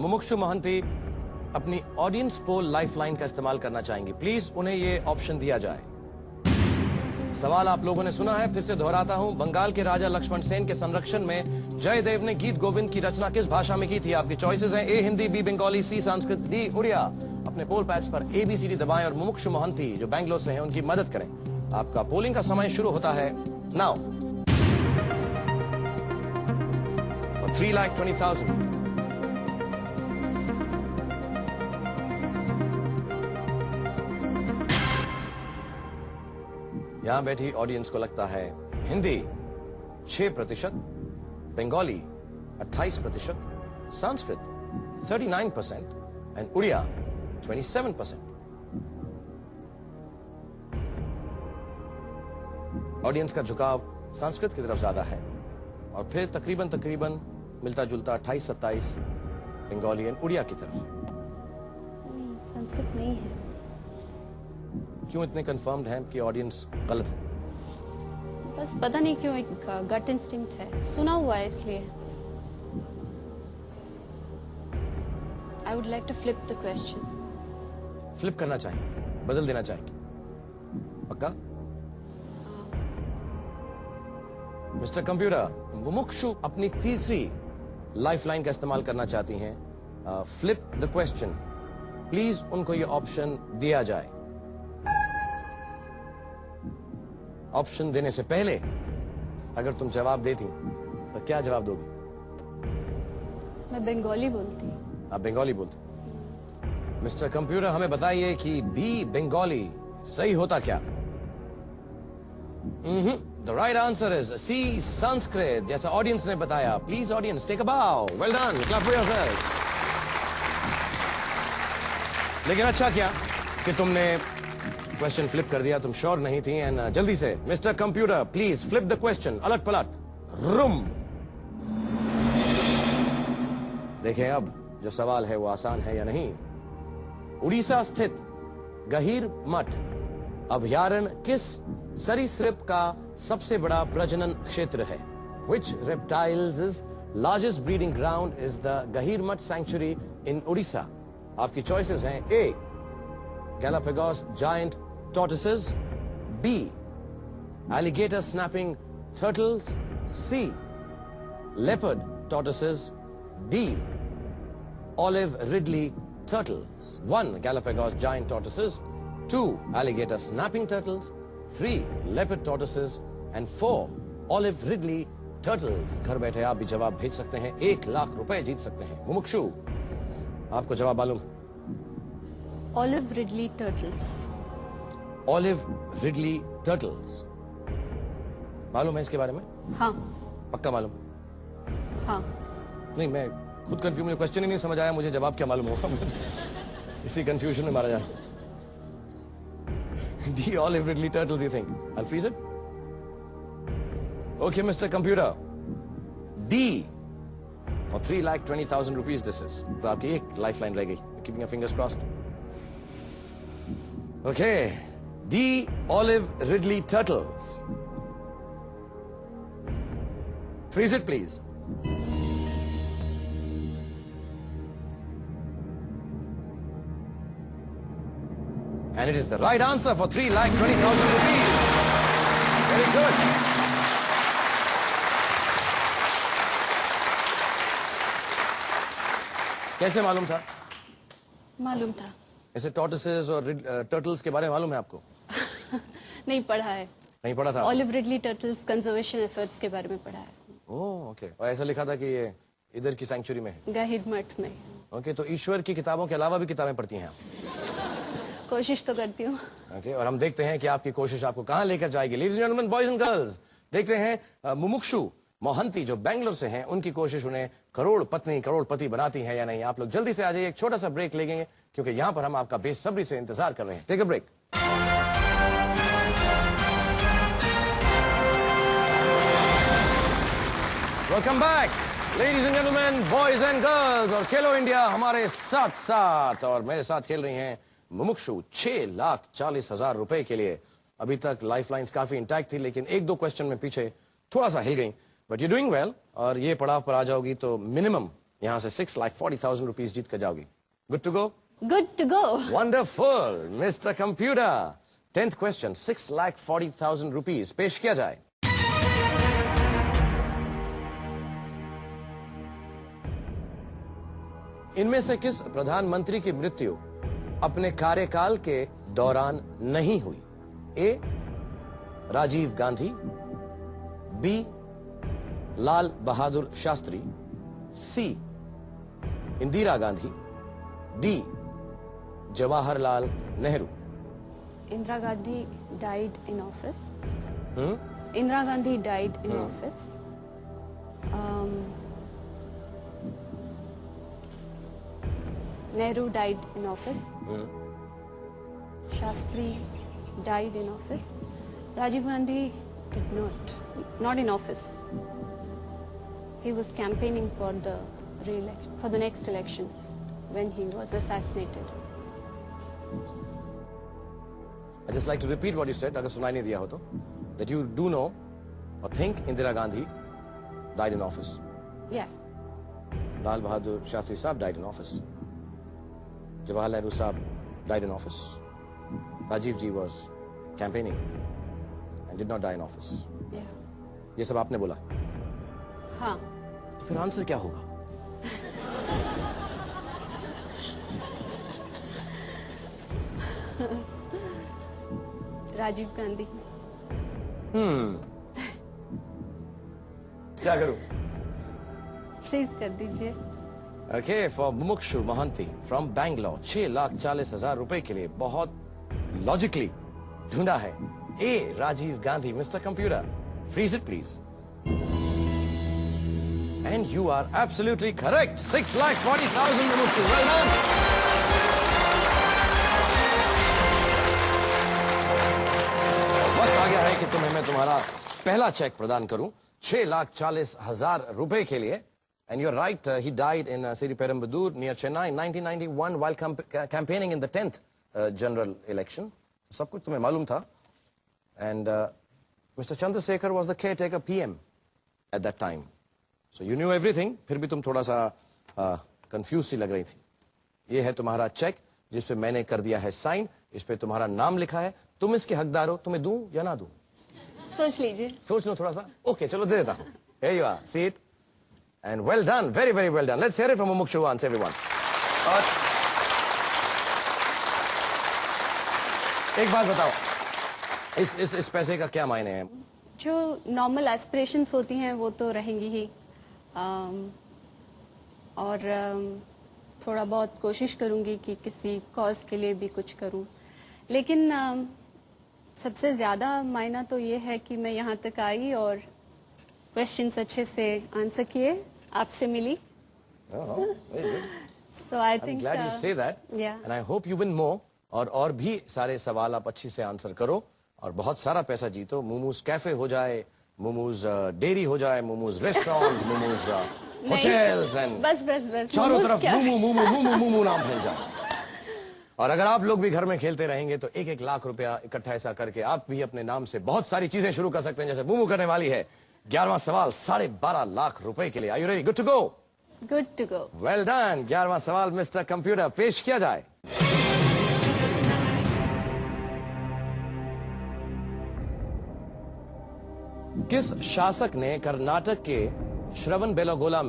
मुमुक्षु मोहंती अपनी audience poll lifeline का इस्तेमाल करना चाहेंगी। प्लीज उन्हें ये ऑप्शन दिया जाए। सवाल आप लोगों ने सुना है, फिर से दोहराता हूं। बंगाल के राजा लक्ष्मण सेन के संरक्षण में जयदेव ने गीत गोविंद की रचना किस भाषा में की थी? आपकी चॉइसेस हैं ए हिंदी, बी बंगाली, सी संस्कृत, डी उड़िया। अपने पोल पैच पर ABCD दबाएं और मुमुक्षु मोहंती जो बैंगलोर से हैं उनकी मदद करें। आपका पोलिंग का समय शुरू होता है नाउ। 3,20,000। यहां बैठी ऑडियंस को लगता है हिंदी 6%, बंगाली 28%, संस्कृत 39% एंड उड़िया 27%। ऑडियंस का झुकाव संस्कृत की तरफ ज्यादा है और फिर तकरीबन मिलता जुलता 28-27 बंगाली एंड उड़िया की तरफ। संस्कृत नहीं है। क्यों इतने कंफर्म्ड हैं कि ऑडियंस गलत है? बस पता नहीं क्यों एक गट इंस्टिंक्ट है, सुना हुआ है इसलिए। I would like to flip the question. Flip करना चाहिए, बदल देना चाहिए, पक्का? मिस्टर कंप्यूटर, मुमुक्षु अपनी तीसरी लाइफलाइन का इस्तेमाल करना चाहती हैं। फ्लिप द क्वेश्चन, प्लीज उनको ये ऑप्शन दिया जाए। ऑप्शन देने से पहले अगर तुम जवाब देती तो क्या जवाब दोगी? मैं बंगाली बोलती। आप बंगाली बोलते। मिस्टर कंप्यूटर, हमें बताइए कि बी बंगाली सही होता क्या? The right answer is C Sanskrit, जैसा ऑडियंस ने बताया। Please audience take a bow. Well done, clap for yourself. लेकिन अच्छा क्या कि तुमने क्वेश्चन फ्लिप कर दिया, तुम श्योर नहीं थी। एंड जल्दी से mister computer please flip the question, a lot पलट रूम। देखें अब जो सवाल है वो आसान है या नहीं। उड़ीसा स्थित गहीर मठ अभयारण्य किस सरीसृप का सबसे बड़ा प्रजनन क्षेत्र है? Which reptiles' largest breeding ground is the Gahir Mutt Sanctuary in Odisha? आपकी चॉइसेस हैं ए Galapagos giant tortoises, B alligator snapping turtles, C leopard tortoises, D olive ridley turtles. 1 Galapagos giant tortoises, 2 alligator snapping turtles, 3 leopard tortoises and 4 olive ridley turtles. घर बैठे आप भी जवाब भेज सकते हैं, 1 लाख रुपए जीत सकते हैं। मुमुक्षु, आपको जवाब मालूम? Olive ridley turtles. Olive ridley turtles मालूम है इसके बारे में? हाँ। पक्का मालूम? हाँ। नहीं, मैं खुद कंफ्यूज, मुझे क्वेश्चन ही नहीं समझ आया, मुझे जवाब क्या मालूम होगा। इसी कंफ्यूजन में मारा जाए। D olive ridley turtles, you think? I freeze it. Okay mister computer, D for 3,20,000 rupees this is. तो आपकी एक लाइफलाइन रह गई। Keeping your fingers crossed. Okay, D olive ridley turtles. Freeze it please. And it is the right answer for 3,20,000 rupees. Very good. कैसे मालूम था? मालूम था। ऐसे टॉर्टोइसेस और टर्टल्स के बारे में मालूम है आपको? नहीं पढ़ा है। नहीं पढ़ा था? Olive ridley turtles conservation efforts के बारे में पढ़ा है। Oh okay. और ऐसा लिखा था कि ये इधर की सेंचुरी में है? गहीर मठ में। ओके, तो ईश्वर की किताबों के अलावा भी किताबें पढ़ती हैं आप? कोशिश तो करती हूँ। ओके, और हम देखते हैं कि आपकी कोशिश आपको कहां लेकर जाएगी। Ladies and gentleman, boys and girls, देखते हैं मुमुक्षु मोहंती जो बेंगलोर से हैं, उनकी कोशिश उन्हें करोड़पति बनाती है या नहीं। आप लोग जल्दी से आ जाइए, एक छोटा सा ब्रेक लेंगे क्योंकि यहां पर हम आपका बेसब्री से इंतजार कर रहे हैं। Take a break. Welcome back ladies and gentleman, boys and girls, और खेलो इंडिया हमारे साथ साथ, और मेरे साथ खेल रही हैं मुमुक्षु 6,40,000 रुपए के लिए। अभी तक लाइफलाइंस काफी इंटैक्ट थी, लेकिन 1-2 क्वेश्चन में पीछे थोड़ा सा हिल गई, बट यू डूइंग वेल। और ये पड़ाव पर आ जाओगी तो मिनिमम यहां से 6,40,000 रुपीज जीत कर जाओगी. Good to go? Good to go. Wonderful mister computer. 10th question, 6,40,000 rupees पेश किया जाए. इनमें से किस प्रधानमंत्री की मृत्यु अपने कार्यकाल के दौरान नहीं हुई? A. Rajiv Gandhi, B. Lal Bahadur Shastri, C. Indira Gandhi, D. Jawaharlal Nehru. Indira Gandhi died in office. Indira Gandhi died in office. Nehru died in office. Shastri died in office. Rajiv Gandhi did not in office. He was campaigning for the next elections when he was assassinated. I just like to repeat what you said, अगर सुनाई नहीं दिया हो तो, that you do know or think Indira Gandhi died in office. Yeah. Lal Bahadur Shastri Saab died in office. Jawaharlal Nehru Saab died in office. Rajiv ji was campaigning and did not die in office. Yeah. ये सब आपने बोला. हाँ. तो फिर answer क्या होगा? राजीव गांधी. क्या करूं? प्लीज कर दीजिए. Okay, for Mumukshu Mohanty from Bangalore, 6,40,000 रुपए के लिए बहुत लॉजिकली ढूंढा है. A. Rajiv Gandhi. Mister computer, freeze it please. And you are absolutely correct. 6,40,000 Mumukshu. Well done. वक्त आ गया है कि तुम्हें मैं तुम्हारा पहला चेक प्रदान करूं 6,40,000 रुपए के लिए. And you're right, he died in Siriperumbudur near Chennai in 1991 while campaigning in the 10th general election. सब कुछ तुम्हें मालूम था. And Mr. Chandrasekhar was the caretaker PM at that time. So you knew everything. फिर भी तुम थोड़ा सा कंफ्यूज सी लग रही थी. ये है तुम्हारा चेक जिस पे मैंने कर दिया है साइन. इस पे तुम्हारा नाम लिखा है. तुम इसके हकदार हो. तुम्हें दूं या ना दूं? सोच लीजिए. सोच लो थोड़ा सा. ओके, चलो दे देता हूं. Here you are. See it. And well done. Very, very well done. Let's hear it from Mumukshu once, everyone. और एक बात बताओ, इस पैसे का क्या मायने है? जो नॉर्मल एस्पिरेशंस होती हैं वो तो रहेंगी ही. और थोड़ा बहुत कोशिश करूंगी कि किसी कॉज के लिए भी कुछ करूं. लेकिन सबसे ज्यादा मायना तो ये है कि मैं यहाँ तक आई और क्वेश्चंस अच्छे से आंसर किए, आपसे मिली. So I think I'm glad you say that. Yeah. And I hope you win more. और भी सारे सवाल आप अच्छी से आंसर करो और बहुत सारा पैसा जीतो. मोमोज कैफे हो जाए, मोमोज डेयरी हो जाए, momos restaurant, momos hotels and बस चारों तरफ मोमो नाम फैल जाए. और अगर आप लोग भी घर में खेलते रहेंगे तो 1-1 लाख रुपया इकट्ठा ऐसा करके आप भी अपने नाम से बहुत सारी चीजें शुरू कर सकते हैं जैसे मोमो करने वाली है. 11वां सवाल 12.5 लाख रुपए के लिए. Are you ready? Good to go? Good to go. Well done. 11वां सवाल मिस्टर कंप्यूटर पेश किया जाए. किस शासक ने कर्नाटक के श्रवणबेलगोला में